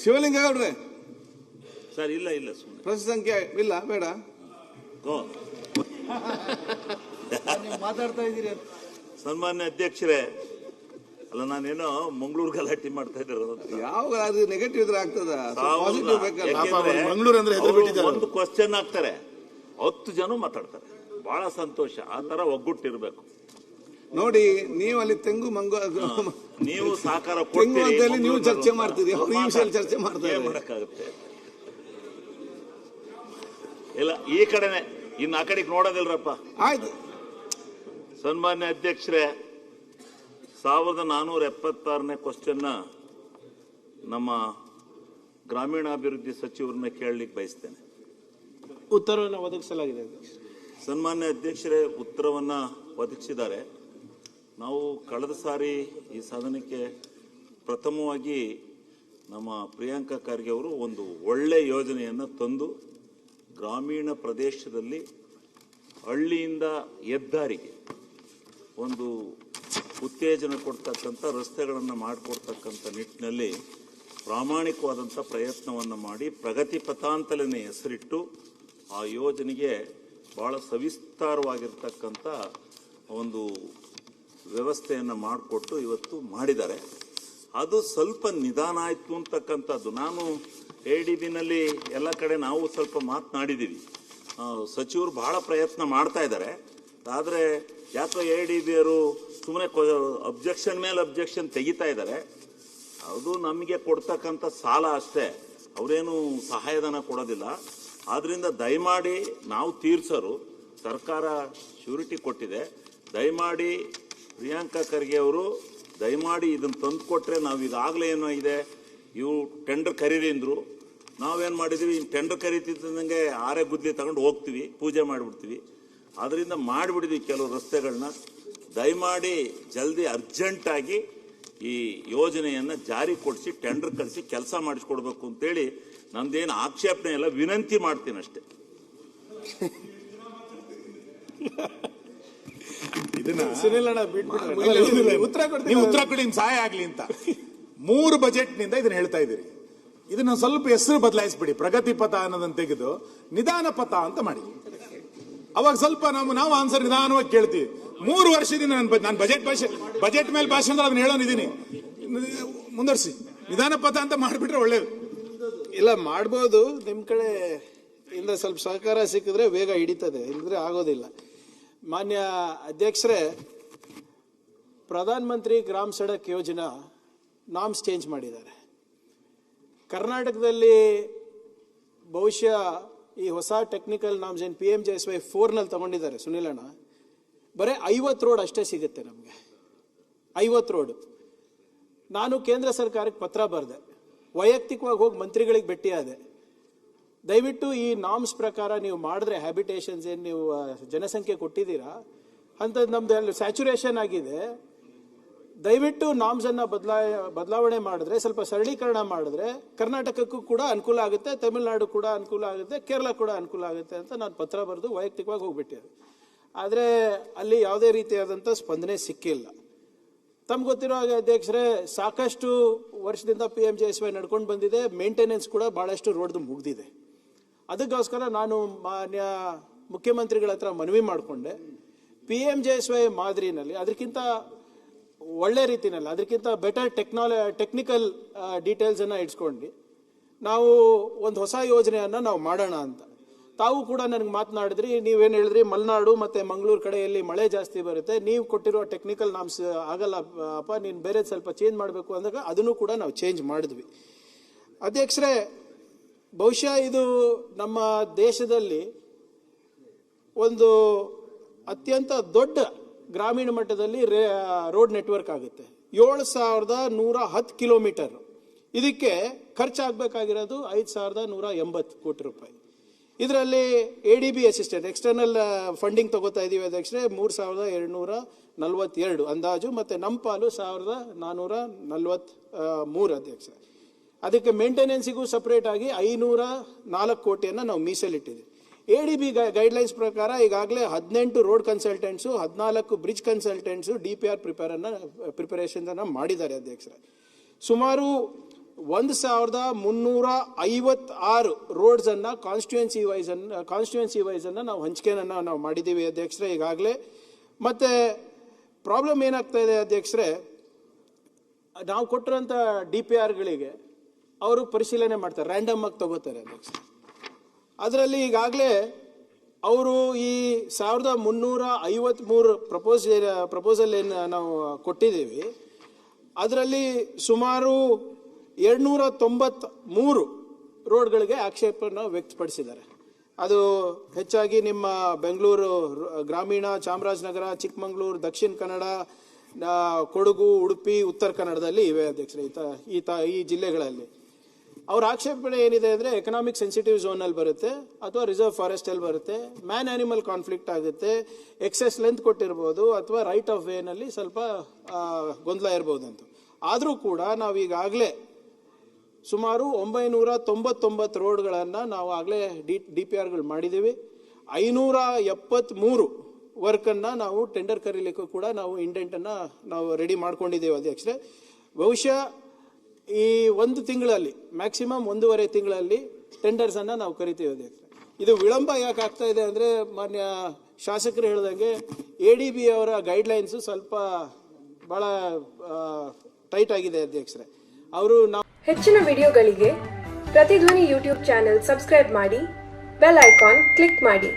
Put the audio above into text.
ಶಿವಲಿಂಗೇಗೌಡ್ರೆ sir ಇಲ್ಲ ಇಲ್ಲ ಸುಮ್ಮನೆ ಪ್ರಶ್ನೆ ಸಂಖ್ಯೆ ಇಲ್ಲ ಬೇಡ ಮಾತಾಡ್ತಾ ಇದ್ದೀರಿ. ಸನ್ಮಾನ್ಯ ಅಧ್ಯಕ್ಷರೇ, ಅಲ್ಲ ನಾನೇನೋ ಮಂಗಳೂರು ಗಲಾಟೆ ಮಾಡ್ತಾ ಇದ್ದೀರ. ಯಾವ ನೆಗೆಟಿವ್ ಇದ್ರೆ ಆಗ್ತದ, ಪಾಸಿಟಿವ್ ಬೇಕಲ್ಲ. ಒಂದು ಕ್ವಶನ್ ಹಾಕ್ತಾರೆ, 10 ಜನ ಮಾತಾಡ್ತಾರೆ. ಬಹಳ ಸಂತೋಷ. ಆ ತರ ಒಗ್ಗಟ್ಟಿರ್ಬೇಕು ನೋಡಿ. ನೀವು ಅಲ್ಲಿ ತೆಂಗು ನೀವು ಸಹಕಾರ ಕೊಡ್ತೀರಿ, ನೀವು ಚರ್ಚೆ ಮಾಡ್ತೀರಿ, ಅವ್ರು ಈ ವಿಷಯ ಚರ್ಚೆ ಮಾಡ್ತಾರೆ. ಮಾಡಕ್ಕಾಗುತ್ತೆ ಇಲ್ಲ, ಈ ಕಡೆನೆ, ಇನ್ನು ಆ ಕಡೆಗೆ ನೋಡೋದಿಲ್ರಪ್ಪ. ಆಯ್ತು. ಸನ್ಮಾನ್ಯ ಅಧ್ಯಕ್ಷರೇ, 1476ನೇ ಕ್ವಶನ್ನ ನಮ್ಮ ಗ್ರಾಮೀಣಾಭಿವೃದ್ಧಿ ಸಚಿವರನ್ನ ಕೇಳಲಿಕ್ಕೆ ಬಯಸ್ತೇನೆ. ಉತ್ತರವನ್ನು ಒದಗಿಸಲಾಗಿದೆ. ಸನ್ಮಾನ್ಯ ಅಧ್ಯಕ್ಷರೇ, ಉತ್ತರವನ್ನ ಒದಗಿಸಿದ್ದಾರೆ. ನಾವು ಕಳೆದ ಸಾರಿ ಈ ಸದನಕ್ಕೆ ಪ್ರಥಮವಾಗಿ ನಮ್ಮ ಪ್ರಿಯಾಂಕಾ ಖರ್ಗೆ ಅವರು ಒಂದು ಒಳ್ಳೆ ಯೋಜನೆಯನ್ನು ತಂದು ಗ್ರಾಮೀಣ ಪ್ರದೇಶದಲ್ಲಿ ಹಳ್ಳಿಯಿಂದ ಹೆದ್ದಾರಿಗೆ ಒಂದು ಉತ್ತೇಜನ ಕೊಡ್ತಕ್ಕಂಥ, ರಸ್ತೆಗಳನ್ನು ಮಾಡಿಕೊಡ್ತಕ್ಕಂಥ ನಿಟ್ಟಿನಲ್ಲಿ ಪ್ರಾಮಾಣಿಕವಾದಂಥ ಪ್ರಯತ್ನವನ್ನು ಮಾಡಿ ಪ್ರಗತಿ ಪಥ ಅಂತಲೇ ಹೆಸರಿಟ್ಟು ಆ ಯೋಜನೆಗೆ ಭಾಳ ಸವಿಸ್ತಾರವಾಗಿರ್ತಕ್ಕಂಥ ಒಂದು ವ್ಯವಸ್ಥೆಯನ್ನು ಮಾಡಿಕೊಟ್ಟು ಇವತ್ತು ಮಾಡಿದ್ದಾರೆ. ಅದು ಸ್ವಲ್ಪ ನಿಧಾನ ಆಯಿತು ಅಂತಕ್ಕಂಥದ್ದು. ನಾನು ADBನಲ್ಲಿ ಎಲ್ಲ ಕಡೆ ನಾವು ಸ್ವಲ್ಪ ಮಾತನಾಡಿದ್ದೀವಿ. ಸಚಿವರು ಬಹಳ ಪ್ರಯತ್ನ ಮಾಡ್ತಾ ಇದ್ದಾರೆ. ಆದರೆ ಯಾಕೋ ADBಯವರು ಸುಮ್ಮನೆ ಅಬ್ಜೆಕ್ಷನ್ ಮೇಲೆ ಅಬ್ಜೆಕ್ಷನ್ ತೆಗಿತಾ ಇದ್ದಾರೆ. ಅದು ನಮಗೆ ಕೊಡ್ತಕ್ಕಂಥ ಸಾಲ ಅಷ್ಟೇ, ಅವರೇನು ಸಹಾಯಧನ ಕೊಡೋದಿಲ್ಲ. ಆದ್ದರಿಂದ ದಯಮಾಡಿ ನಾವು ತೀರ್ಸರು, ಸರ್ಕಾರ ಶ್ಯೂರಿಟಿ ಕೊಟ್ಟಿದೆ, ದಯಮಾಡಿ ಪ್ರಿಯಾಂಕಾ ಖರ್ಗೆ ಅವರು ದಯಮಾಡಿ ಇದನ್ನು ತಂದು ಕೊಟ್ಟರೆ ನಾವು ಈಗಾಗಲೇ ಏನೋ ಇದೆ, ಇವು ಟೆಂಡರ್ ಕರೀರಿ ಅಂದರು. ನಾವೇನು ಮಾಡಿದ್ವಿ, ಟೆಂಡರ್ ಕರೀತಿದ್ದಂಗೆ ಆರೆ ಗುದ್ಲಿ ತಗೊಂಡು ಹೋಗ್ತೀವಿ, ಪೂಜೆ ಮಾಡಿಬಿಡ್ತೀವಿ. ಅದರಿಂದ ಮಾಡಿಬಿಡಿದ್ವಿ ಕೆಲವು ರಸ್ತೆಗಳನ್ನ. ದಯಮಾಡಿ ಜಲ್ದಿ ಅರ್ಜೆಂಟಾಗಿ ಈ ಯೋಜನೆಯನ್ನು ಜಾರಿ ಕೊಡಿಸಿ ಟೆಂಡರ್ ಕಳಿಸಿ ಕೆಲಸ ಮಾಡಿಸ್ಕೊಡ್ಬೇಕು ಅಂತೇಳಿ ನಂದೇನು ಆಕ್ಷೇಪಣೆ ಇಲ್ಲ, ವಿನಂತಿ ಮಾಡ್ತೀನಿ ಅಷ್ಟೇ. ಉತ್ತರ ಕೊಡಿ, ಸಹಾಯ ಆಗ್ಲಿ ಅಂತ 3 ಬಜೆಟ್ನಿಂದ ಇದನ್ನ ಹೇಳ್ತಾ ಇದ್ದೀರಿ. ಇದನ್ನ ಸ್ವಲ್ಪ ಹೆಸರು ಬದಲಾಯಿಸ್ಬಿಡಿ, ಪ್ರಗತಿ ಪಥ ಅನ್ನೋದನ್ನ ತೆಗೆದು ನಿಧಾನ ಪಥ ಅಂತ ಮಾಡಿ. ಅವಾಗ ಸ್ವಲ್ಪ ನಾವು ಆನ್ಸರ್ ನಿಧಾನವಾಗಿ ಕೇಳ್ತೀವಿ. 3 ವರ್ಷದಿಂದ ನಾನು ಬಜೆಟ್ ಮೇಲೆ ಭಾಷಣ ಅದನ್ನ ಹೇಳೋನಿದ್ದೀನಿ. ಮುಂದುವರಿಸಿ, ನಿಧಾನ ಪಥ ಅಂತ ಮಾಡಿಬಿಟ್ರೆ ಒಳ್ಳೇದು. ಇಲ್ಲ, ಮಾಡ್ಬೋದು. ನಿಮ್ ಕಡೆ ಇಂದ ಸ್ವಲ್ಪ ಸಹಕಾರ ಸಿಕ್ಕಿದ್ರೆ ಬೇಗ ಹಿಡಿತದೆ, ಇಲ್ಲದ್ರೆ ಆಗೋದಿಲ್ಲ. ಮಾನ್ಯ ಅಧ್ಯಕ್ಷರೇ, ಪ್ರಧಾನ ಮಂತ್ರಿ ಗ್ರಾಮ ಸಡಕ್ ಯೋಜನಾ ನಾಮ್ಸ್ ಚೇಂಜ್ ಮಾಡಿದ್ದಾರೆ. ಕರ್ನಾಟಕದಲ್ಲಿ ಬಹುಶಃ ಈ ಹೊಸ ಟೆಕ್ನಿಕಲ್ ನಾಮ್ಸ್ ಏನು PMJSY 4ನಲ್ಲಿ ತಗೊಂಡಿದ್ದಾರೆ ಸುನಿಲಣ್ಣ, ಬರೀ 50 ರೋಡ್ ಅಷ್ಟೇ ಸಿಗುತ್ತೆ ನಮಗೆ. 50 ರೋಡ್. ನಾನು ಕೇಂದ್ರ ಸರ್ಕಾರಕ್ಕೆ ಪತ್ರ ಬರೆದೆ, ವೈಯಕ್ತಿಕವಾಗಿ ಹೋಗಿ ಮಂತ್ರಿಗಳಿಗೆ ಭೇಟಿಯಾದೆ. ದಯವಿಟ್ಟು ಈ ನಾಮ್ಸ್ ಪ್ರಕಾರ ನೀವು ಮಾಡಿದ್ರೆ, ಹ್ಯಾಬಿಟೇಷನ್ಸ್ ಏನು ನೀವು ಜನಸಂಖ್ಯೆ ಕೊಟ್ಟಿದ್ದೀರಾ ಅಂಥದ್ದು ನಮ್ದು ಸ್ಯಾಚುರೇಷನ್ ಆಗಿದೆ. ದಯವಿಟ್ಟು ನಾಮ್ಸನ್ನು ಬದಲಾವಣೆ ಮಾಡಿದ್ರೆ, ಸ್ವಲ್ಪ ಸರಳೀಕರಣ ಮಾಡಿದ್ರೆ ಕರ್ನಾಟಕಕ್ಕೂ ಕೂಡ ಅನುಕೂಲ ಆಗುತ್ತೆ, ತಮಿಳುನಾಡು ಕೂಡ ಅನುಕೂಲ ಆಗುತ್ತೆ, ಕೇರಳ ಕೂಡ ಅನುಕೂಲ ಆಗುತ್ತೆ ಅಂತ ನಾನು ಪತ್ರ ಬರೆದು ವೈಯಕ್ತಿಕವಾಗಿ ಹೋಗ್ಬಿಟ್ಟಿದ್ದೆ. ಆದರೆ ಅಲ್ಲಿ ಯಾವುದೇ ರೀತಿಯಾದಂಥ ಸ್ಪಂದನೆ ಸಿಕ್ಕಿಲ್ಲ. ತಮ್ಗೆ ಗೊತ್ತಿರೋ ಹಾಗೆ ಅಧ್ಯಕ್ಷರೇ, ಸಾಕಷ್ಟು ವರ್ಷದಿಂದ PMJSY ನಡ್ಕೊಂಡು ಬಂದಿದೆ, ಮೇಂಟೆನೆನ್ಸ್ ಕೂಡ ಭಾಳಷ್ಟು ರೋಡ್ದು ಮುಗ್ದಿದೆ. ಅದಕ್ಕೋಸ್ಕರ ನಾನು ಮಾನ್ಯ ಮುಖ್ಯಮಂತ್ರಿಗಳ ಹತ್ರ ಮನವಿ ಮಾಡಿಕೊಂಡೆ, PMJSY ಮಾದರಿನಲ್ಲಿ ಅದಕ್ಕಿಂತ ಒಳ್ಳೆ ರೀತಿಯಲ್ಲಿ, ಅದಕ್ಕಿಂತ ಬೆಟರ್ ಟೆಕ್ನಿಕಲ್ ಡೀಟೇಲ್ಸನ್ನು ಇಟ್ಸ್ಕೊಂಡು ನಾವು ಒಂದು ಹೊಸ ಯೋಜನೆಯನ್ನು ನಾವು ಮಾಡೋಣ ಅಂತ. ತಾವು ಕೂಡ ನನಗೆ ಮಾತನಾಡಿದ್ರಿ, ನೀವೇನು ಹೇಳಿದ್ರಿ, ಮಲೆನಾಡು ಮತ್ತು ಮಂಗಳೂರು ಕಡೆಯಲ್ಲಿ ಮಳೆ ಜಾಸ್ತಿ ಬರುತ್ತೆ, ನೀವು ಕೊಟ್ಟಿರೋ ಟೆಕ್ನಿಕಲ್ ನಾಮ್ಸ್ ಆಗಲ್ಲ ಅಪ್ಪ, ನೀನು ಬೇರೆ ಸ್ವಲ್ಪ ಚೇಂಜ್ ಮಾಡಬೇಕು ಅಂದಾಗ ಅದನ್ನು ಕೂಡ ನಾವು ಚೇಂಜ್ ಮಾಡಿದ್ವಿ. ಅಧ್ಯಕ್ಷರೇ, ಬಹುಶಃ ಇದು ನಮ್ಮ ದೇಶದಲ್ಲಿ ಒಂದು ಅತ್ಯಂತ ದೊಡ್ಡ ಗ್ರಾಮೀಣ ಮಟ್ಟದಲ್ಲಿ ರೋಡ್ ನೆಟ್ವರ್ಕ್ ಆಗುತ್ತೆ. 7110 ಕಿಲೋಮೀಟರ್. ಇದಕ್ಕೆ ಖರ್ಚಾಗಬೇಕಾಗಿರೋದು 5180 ಕೋಟಿ ರೂಪಾಯಿ. ಇದರಲ್ಲಿ ADB ಅಸಿಸ್ಟೆಂಟ್ ಎಕ್ಸ್ಟರ್ನಲ್ ಫಂಡಿಂಗ್ ತಗೋತಾ ಇದ್ದೀವಿ ಅಧ್ಯಕ್ಷರೇ, 3242 ಅಂದಾಜು, ಮತ್ತು ನಮ್ಮ ಪಾಲು 1443 ಅಧ್ಯಕ್ಷರೇ. ಅದಕ್ಕೆ ಮೇಂಟೆನೆನ್ಸಿಗೂ ಸಪ್ರೇಟ್ ಆಗಿ 504 ಕೋಟಿಯನ್ನು ನಾವು ಮೀಸಲಿಟ್ಟಿದ್ದೀವಿ. ADB ಗೈಡ್ಲೈನ್ಸ್ ಪ್ರಕಾರ ಈಗಾಗಲೇ 18 ರೋಡ್ ಕನ್ಸಲ್ಟೆಂಟ್ಸು, 14 ಬ್ರಿಡ್ಜ್ ಕನ್ಸಲ್ಟೆಂಟ್ಸು DPR ಪ್ರಿಪರೇಷನ್ ಮಾಡಿದ್ದಾರೆ ಅಧ್ಯಕ್ಷರೇ. ಸುಮಾರು 1356 ರೋಡ್ಸ್ ಅನ್ನ ಕಾನ್ಸ್ಟಿಟ್ಯೂನ್ಸಿ ವೈಸ್ ಅನ್ನ ನಾವು ಹಂಚಿಕೆಯನ್ನ ನಾವು ಮಾಡಿದ್ದೀವಿ ಅಧ್ಯಕ್ಷರೇ ಈಗಾಗಲೇ. ಮತ್ತೆ ಪ್ರಾಬ್ಲಮ್ ಏನಾಗ್ತಾ ಇದೆ ಅಧ್ಯಕ್ಷರೇ, ನಾವು ಕೊಟ್ಟಿರೋಂಥ DPRಗಳಿಗೆ ಅವರು ಪರಿಶೀಲನೆ ಮಾಡ್ತಾರೆ, ರ್ಯಾಂಡಮ್ ಆಗಿ ತಗೋತಾರೆ ಅಧ್ಯಕ್ಷ. ಅದರಲ್ಲಿ ಈಗಾಗಲೇ ಅವರು ಈ 1353 ಪ್ರಪೋಸಲ್ ಏನು ನಾವು ಕೊಟ್ಟಿದ್ದೀವಿ, ಅದರಲ್ಲಿ ಸುಮಾರು 293 ರೋಡ್ಗಳಿಗೆ ಆಕ್ಷೇಪವನ್ನು ವ್ಯಕ್ತಪಡಿಸಿದ್ದಾರೆ. ಅದು ಹೆಚ್ಚಾಗಿ ನಿಮ್ಮ ಬೆಂಗಳೂರು ಗ್ರಾಮೀಣ, ಚಾಮರಾಜನಗರ, ಚಿಕ್ಕಮಗಳೂರು, ದಕ್ಷಿಣ ಕನ್ನಡ, ಕೊಡಗು, ಉಡುಪಿ, ಉತ್ತರ ಕನ್ನಡದಲ್ಲಿ ಇವೆ ಅಧ್ಯಕ್ಷರೇ. ಈ ಜಿಲ್ಲೆಗಳಲ್ಲಿ ಅವ್ರ ಆಕ್ಷೇಪಣೆ ಏನಿದೆ ಅಂದರೆ ಎಕನಾಮಿಕ್ ಸೆನ್ಸಿಟಿವ್ ಝೋನಲ್ಲಿ ಬರುತ್ತೆ ಅಥವಾ ರಿಸರ್ವ್ ಫಾರೆಸ್ಟಲ್ಲಿ ಬರುತ್ತೆ, ಮ್ಯಾನ್ ಆನಿಮಲ್ ಕಾನ್ಫ್ಲಿಕ್ಟ್ ಆಗುತ್ತೆ, ಎಕ್ಸೆಸ್ ಲೆಂತ್ ಕೊಟ್ಟಿರ್ಬೋದು ಅಥವಾ ರೈಟ್ ಆಫ್ ವೇನಲ್ಲಿ ಸ್ವಲ್ಪ ಗೊಂದಲ ಇರ್ಬೋದು ಅಂತ. ಆದರೂ ಕೂಡ ನಾವು ಈಗಾಗಲೇ ಸುಮಾರು 999 ರೋಡ್ಗಳನ್ನು ನಾವು ಆಗಲೇ DPRಗಳು ಮಾಡಿದ್ದೀವಿ. 573 ವರ್ಕನ್ನು ನಾವು ಟೆಂಡರ್ ಕರೀಲಿಕ್ಕೂ ಕೂಡ ನಾವು ಇಂಡೆಂಟನ್ನು ನಾವು ರೆಡಿ ಮಾಡ್ಕೊಂಡಿದ್ದೇವೆ ಅಧ್ಯಕ್ಷರೇ. ಬಹುಶಃ ಈ 1 ತಿಂಗಳಲ್ಲಿ ಮ್ಯಾಕ್ಸಿಮಮ್ 1.5 ತಿಂಗಳಲ್ಲಿ ಟೆಂಡರ್ಸನ್ನು ನಾವು ಕರಿತೀವಿ ಅಧ್ಯಕ್ಷರೇ. ಇದು ವಿಳಂಬ ಯಾಕೆ ಆಗ್ತಾ ಇದೆ ಅಂದರೆ, ಮಾನ್ಯ ಶಾಸಕರು ಹೇಳಿದಂಗೆ ADB ಅವರ ಗೈಡ್ಲೈನ್ಸು ಸ್ವಲ್ಪ ಭಾಳ ಟೈಟ್ ಆಗಿದೆ ಅಧ್ಯಕ್ಷರೇ. ಅವರು ಹೆಚ್ಚಿನ ವಿಡಿಯೋಗಳಿಗೆ ಪ್ರತಿಧ್ವನಿ ಯೂಟ್ಯೂಬ್ ಚಾನೆಲ್ ಸಬ್ಸ್ಕ್ರೈಬ್ ಮಾಡಿ, ಬೆಲ್ ಐಕಾನ್ ಕ್ಲಿಕ್ ಮಾಡಿ.